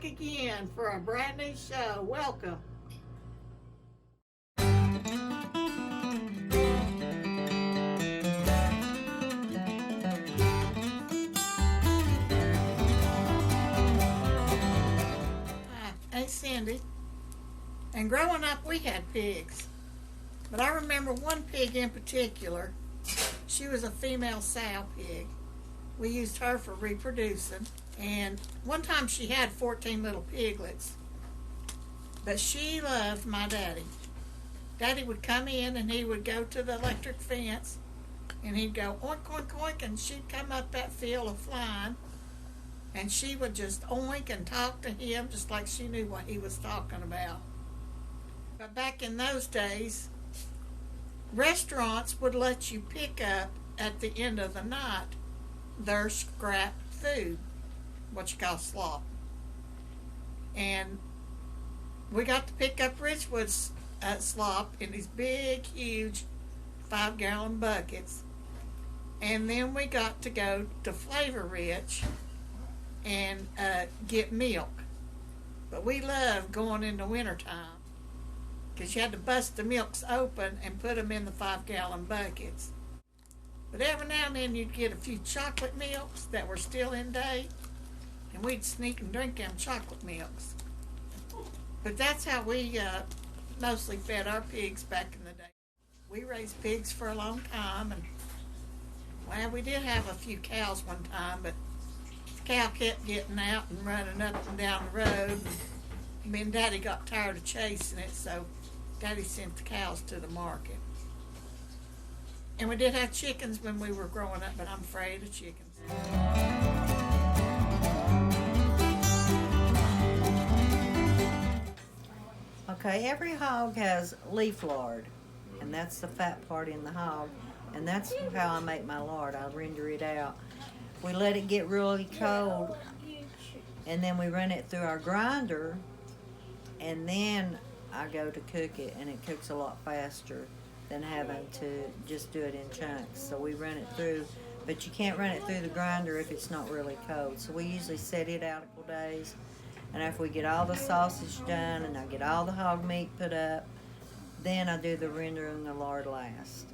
again for a brand new show. Welcome. Hi, I'm Cindy. And growing up, we had pigs. But I remember one pig in particular. She was a female sow pig. We used her for reproducing. And one time she had 14 little piglets. But she loved my daddy. Daddy would come in and he would go to the electric fence and he'd go oink, oink, oink, and she'd come up that field of flying and she would just oink and talk to him just like she knew what he was talking about. But back in those days, restaurants would let you pick up at the end of the night their scrap food, what you call slop. And we got to pick up Richwood's slop in these big, huge 5-gallon buckets. And then we got to go to Flavor Rich and get milk. But we loved going in the wintertime because you had to bust the milks open and put them in the 5-gallon buckets. But every now and then you'd get a few chocolate milks that were still in date, and we'd sneak and drink them chocolate milks. But that's how we mostly fed our pigs back in the day. We raised pigs for a long time, and well, we did have a few cows one time, but the cow kept getting out and running up and down the road. And me and Daddy got tired of chasing it, so Daddy sent the cows to the market. And we did have chickens when we were growing up, but I'm afraid of chickens. Okay, every hog has leaf lard, and that's the fat part in the hog, and that's how I make my lard. I render it out. We let it get really cold, and then we run it through our grinder, and then I go to cook it, and it cooks a lot faster than having to just do it in chunks. So we run it through, but you can't run it through the grinder if it's not really cold. So we usually set it out a couple days, and after we get all the sausage done and I get all the hog meat put up, then I do the render and the lard last.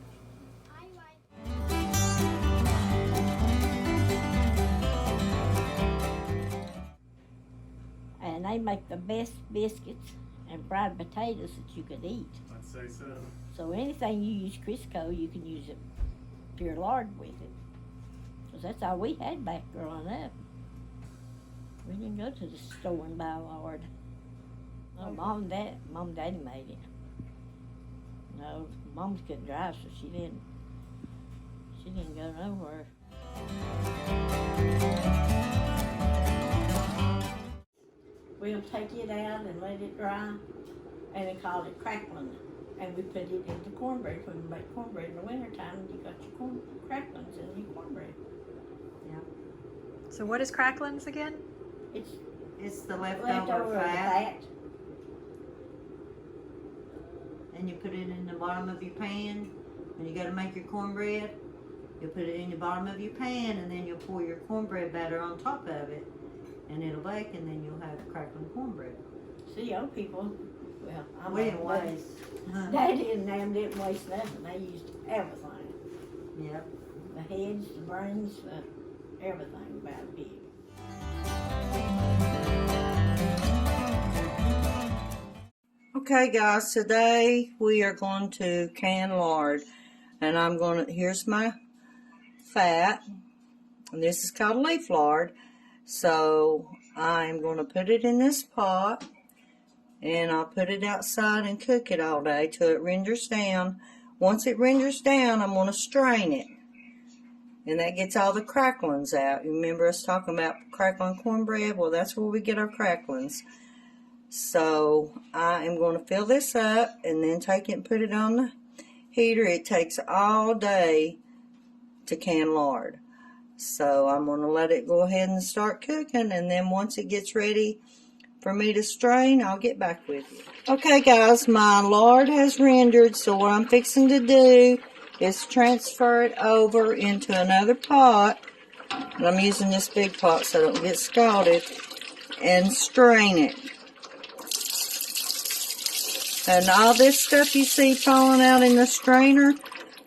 And they make the best biscuits and fried potatoes that you could eat. I'd say so. So anything you use Crisco, you can use it pure lard with it. Because that's all we had back growing up. We didn't go to the store and buy lard. No, Mom and Daddy made it. No, Mom couldn't drive, so she didn't go nowhere. We'll take it out and let it dry, and they call it cracklin. And we put it into cornbread. When we make cornbread in the wintertime, you got your cracklins in your cornbread. Yeah. So what is cracklins again? It's the leftover fat. And you put it in the bottom of your pan. When you go to make your cornbread, you put it in the bottom of your pan, and then you'll pour your cornbread batter on top of it, and it'll bake, and then you'll have crackling cornbread. See, old people, well, We didn't waste. Daddy and them didn't waste nothing. They used everything. Yep. The heads, the brains, everything about a pig. Okay guys, today we are going to can lard, and here's my fat, and this is called leaf lard. So I'm going to put it in this pot, and I'll put it outside and cook it all day till it renders down. Once it renders down, I'm going to strain it, and that gets all the cracklins out. You remember us talking about crackling cornbread? Well, that's where we get our cracklins. So I am going to fill this up and then take it and put it on the heater. It takes all day to can lard. So I'm going to let it go ahead and start cooking, and then once it gets ready for me to strain, I'll get back with you. Okay guys, my lard has rendered, so what I'm fixing to do is transfer it over into another pot. And I'm using this big pot so I don't get scalded. and strain it. And all this stuff you see falling out in the strainer,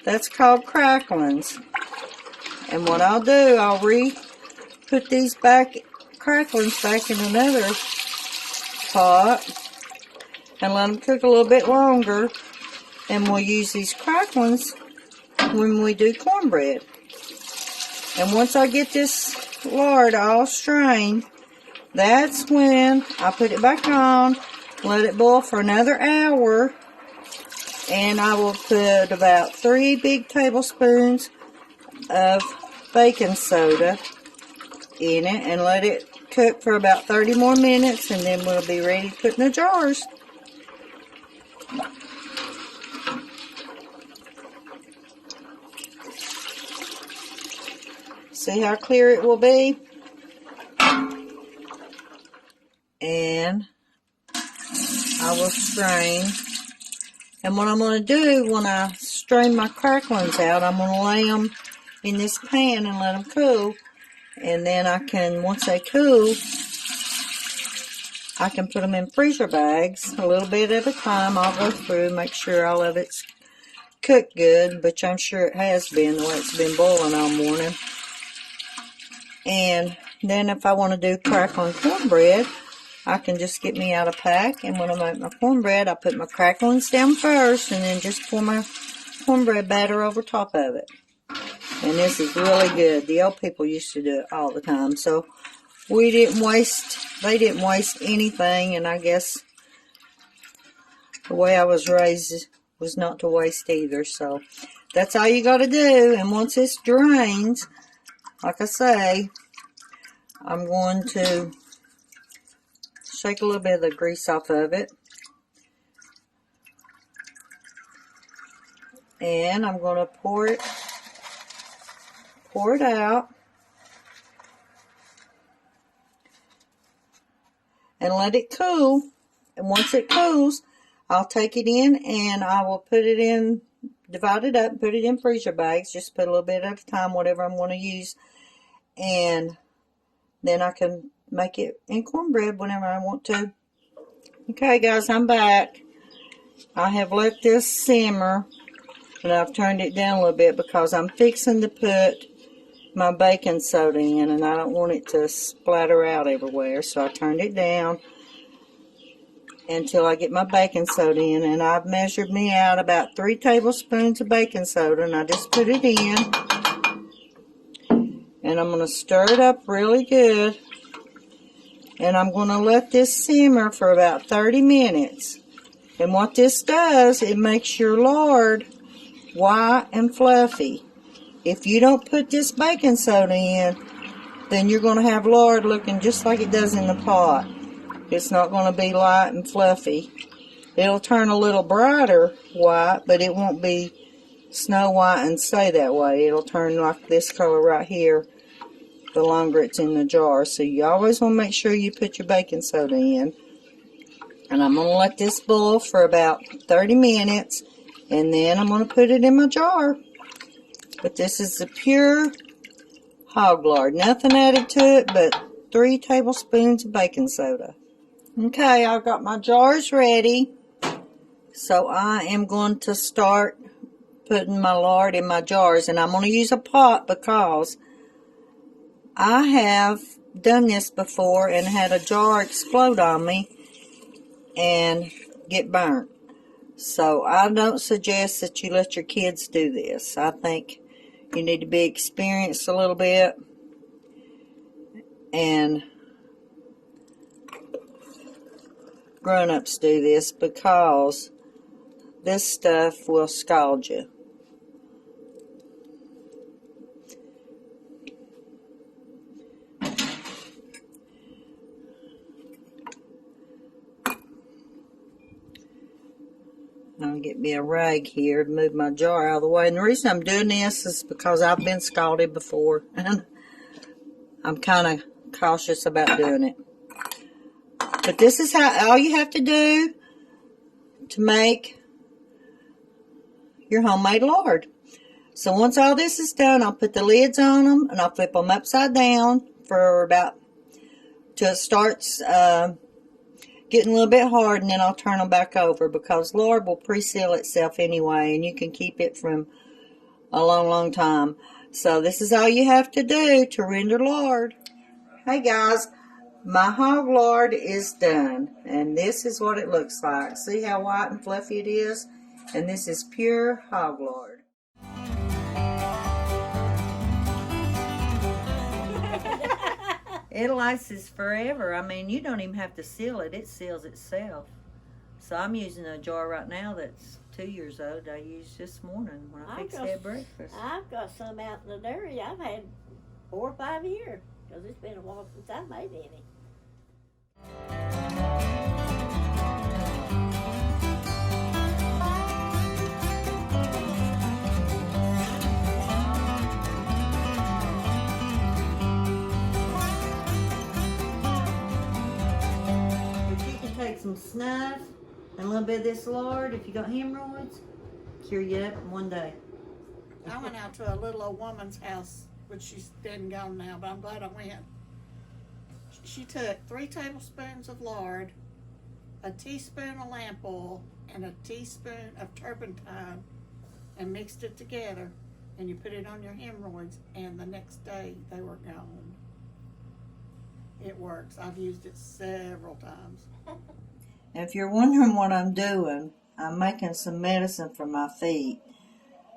that's called cracklins. And what I'll do, I'll put these cracklins back in another pot and let them cook a little bit longer. And we'll use these cracklins when we do cornbread. And once I get this lard all strained, that's when I put it back on, let it boil for another hour, and I will put about 3 big tablespoons of baking soda in it and let it cook for about 30 more minutes, and then we'll be ready to put in the jars. See how clear it will be? And I will strain. And what I'm going to do when I strain my cracklins out, I'm going to lay them in this pan and let them cool. And then I can, once they cool, I can put them in freezer bags a little bit at a time. I'll go through, make sure all of it's cooked good, which I'm sure it has been, the way it's been boiling all morning. And then if I want to do crackling cornbread, I can just get me out a pack, and when I make my cornbread, I put my cracklins down first, and then just pour my cornbread batter over top of it. And this is really good. The old people used to do it all the time, so they didn't waste anything, and I guess the way I was raised was not to waste either. So that's all you got to do. And once this drains, like I say, I'm going to shake a little bit of the grease off of it. And I'm going to pour it out. And let it cool. And once it cools, I'll take it in and I will put it in, divide it up, put it in freezer bags. Just put a little bit at a time, whatever I'm going to use. And then I can make it in cornbread whenever I want to. Okay, guys, I'm back. I have let this simmer, and I've turned it down a little bit because I'm fixing to put my baking soda in, and I don't want it to splatter out everywhere. So I turned it down until I get my baking soda in, and I've measured me out about 3 tablespoons of baking soda, and I just put it in. And I'm going to stir it up really good. And I'm going to let this simmer for about 30 minutes. And what this does, it makes your lard white and fluffy. If you don't put this baking soda in, then you're going to have lard looking just like it does in the pot. It's not going to be light and fluffy. It'll turn a little brighter white, but it won't be snow white and stay that way. It'll turn like this color right here the longer it's in the jar. So you always want to make sure you put your baking soda in. And I'm going to let this boil for about 30 minutes. And then I'm going to put it in my jar. But this is the pure hog lard. Nothing added to it but 3 tablespoons of baking soda. Okay, I've got my jars ready. So I am going to start putting my lard in my jars. And I'm going to use a pot because I have done this before and had a jar explode on me and get burnt. So I don't suggest that you let your kids do this. I think you need to be experienced a little bit. And grown-ups do this because this stuff will scald you. I'll get me a rag here to move my jar out of the way. And the reason I'm doing this is because I've been scalded before. And I'm kind of cautious about doing it. But this is how all you have to do to make your homemade lard. So once all this is done, I'll put the lids on them and I'll flip them upside down for about till it starts getting a little bit hard, and then I'll turn them back over, because lard will pre-seal itself anyway, and you can keep it from a long, long time. So this is all you have to do to render lard. Hey guys, my hog lard is done, and this is what it looks like. See how white and fluffy it is? And this is pure hog lard. It lasts forever. I mean, you don't even have to seal it. It seals itself. So I'm using a jar right now that's 2 years old. I used this morning when I fixed that breakfast. I've got some out in the dairy I've had 4 or 5 years, because it's been a while since I made any. Take some snuff and a little bit of this lard. If you got hemorrhoids, cure you up in one day. I went out to a little old woman's house, which she's dead and gone now, but I'm glad I went. She took 3 tablespoons of lard, a teaspoon of lamp oil, and a teaspoon of turpentine, and mixed it together, and you put it on your hemorrhoids, and the next day they were gone. It works. I've used it several times. If you're wondering what I'm doing, I'm making some medicine for my feet.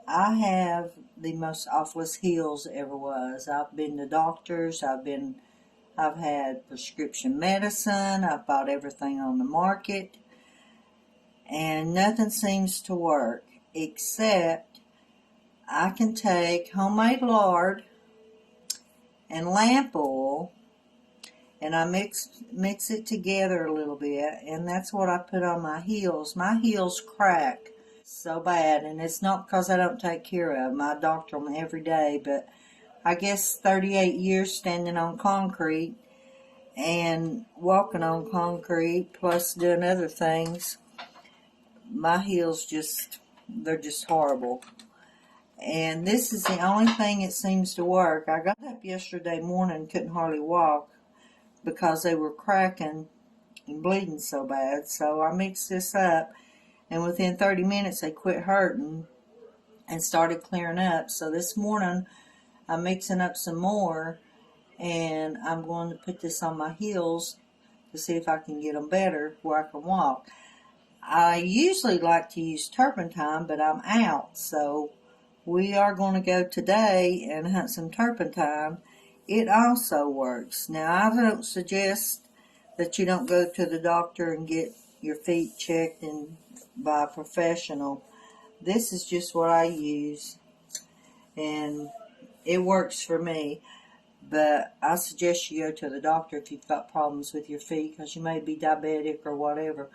I have the most awfulest heels ever was. I've been to doctors. I've had prescription medicine. I've bought everything on the market, and nothing seems to work, except I can take homemade lard and lamp oil, and I mix it together a little bit, and that's what I put on my heels. My heels crack so bad, and it's not because I don't take care of them. I doctor them every day, but I guess 38 years standing on concrete and walking on concrete, plus doing other things, my heels they're just horrible. And this is the only thing that seems to work. I got up yesterday morning, couldn't hardly walk, because they were cracking and bleeding so bad. So I mixed this up, and within 30 minutes they quit hurting and started clearing up. So this morning I'm mixing up some more, and I'm going to put this on my heels to see if I can get them better where I can walk. I usually like to use turpentine, but I'm out, so we are going to go today and hunt some turpentine. It also works. Now, I don't suggest that you don't go to the doctor and get your feet checked by a professional. This is just what I use, and it works for me. But I suggest you go to the doctor if you've got problems with your feet, because you may be diabetic or whatever,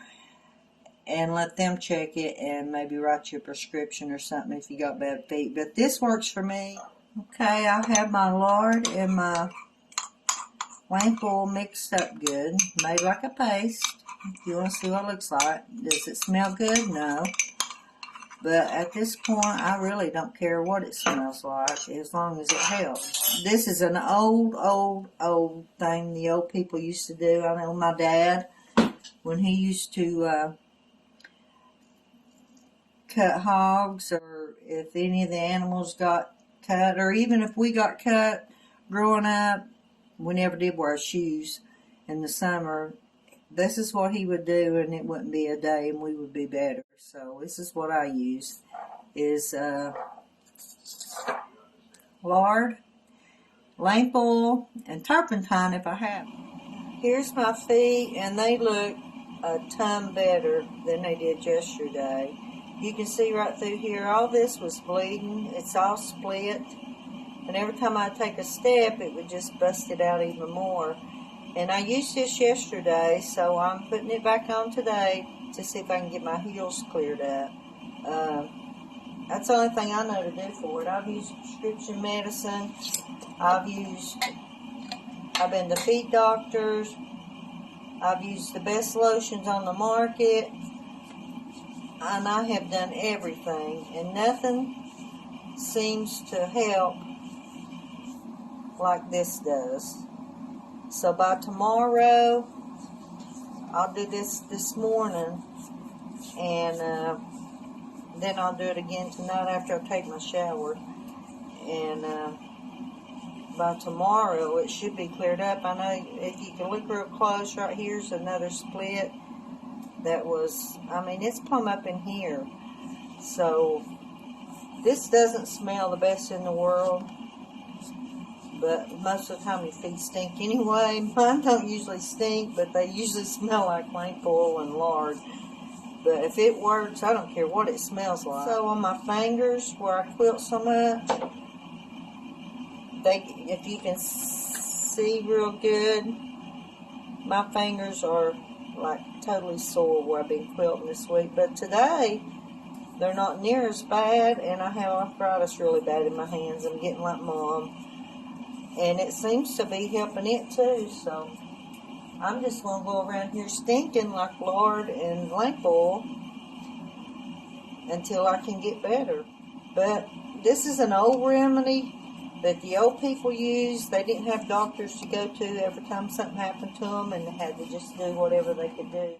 and let them check it and maybe write you a prescription or something if you got bad feet. But this works for me. Okay, I have my lard and my lamp oil mixed up good, made like a paste. If you want to see what it looks like. Does it smell good? No. But at this point, I really don't care what it smells like, as long as it helps. This is an old thing the old people used to do. I know my dad, when he used to cut hogs, or if any of the animals got cut, or even if we got cut growing up, we never did wear shoes in the summer. This is what he would do, and it wouldn't be a day, and we would be better. So this is what I use, is lard, lamp oil, and turpentine if I have. Here's my feet, and they look a ton better than they did yesterday. You can see right through here, all this was bleeding. It's all split. And every time I take a step, it would just bust it out even more. And I used this yesterday, so I'm putting it back on today to see if I can get my heels cleared up. That's the only thing I know to do for it. I've used prescription medicine. I've been to feet doctors. I've used the best lotions on the market. And I have done everything, and nothing seems to help like this does. So by tomorrow, I'll do this morning, and then I'll do it again tonight after I take my shower. And by tomorrow, it should be cleared up. I know if you can look real close, right here's another split that was, I mean, it's plumb up in here. So this doesn't smell the best in the world, but most of the time your feet stink anyway. Mine don't usually stink, but they usually smell like lamp oil and lard. But if it works, I don't care what it smells like. So on my fingers, where I quilt so much, if you can see real good, my fingers are like totally sore where I've been quilting this week. But today, they're not near as bad, and I have arthritis really bad in my hands. I'm getting like Mom. And it seems to be helping it too, so I'm just going to go around here stinking like lard and lamp oil until I can get better. But this is an old remedy that the old people used. They didn't have doctors to go to every time something happened to them, and they had to just do whatever they could do.